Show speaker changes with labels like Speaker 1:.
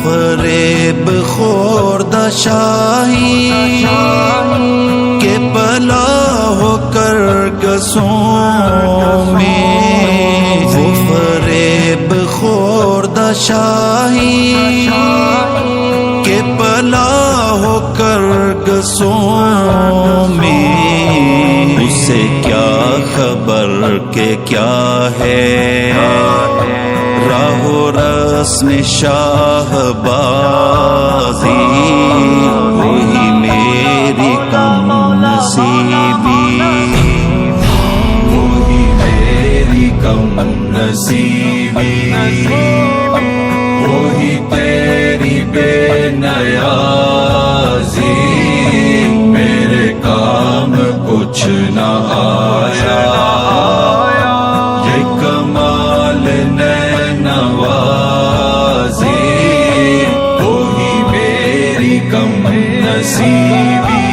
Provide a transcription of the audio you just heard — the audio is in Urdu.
Speaker 1: فریب خوردہ شاہی کہ پلا ہو کر گسوں میں، وہ فریب خوردہ شاہی کہ پلا ہو کر گسوں میں، اسے کیا خبر کہ کیا ہے راہ و رسم شاہ بازی، وہی میری کم نصیبی، وہی میری کم نصیبی، وہی تیری بے نیازی، میرے کام کچھ نہ آیا یہ کمال نوازی، وہی میری کم نصیبی۔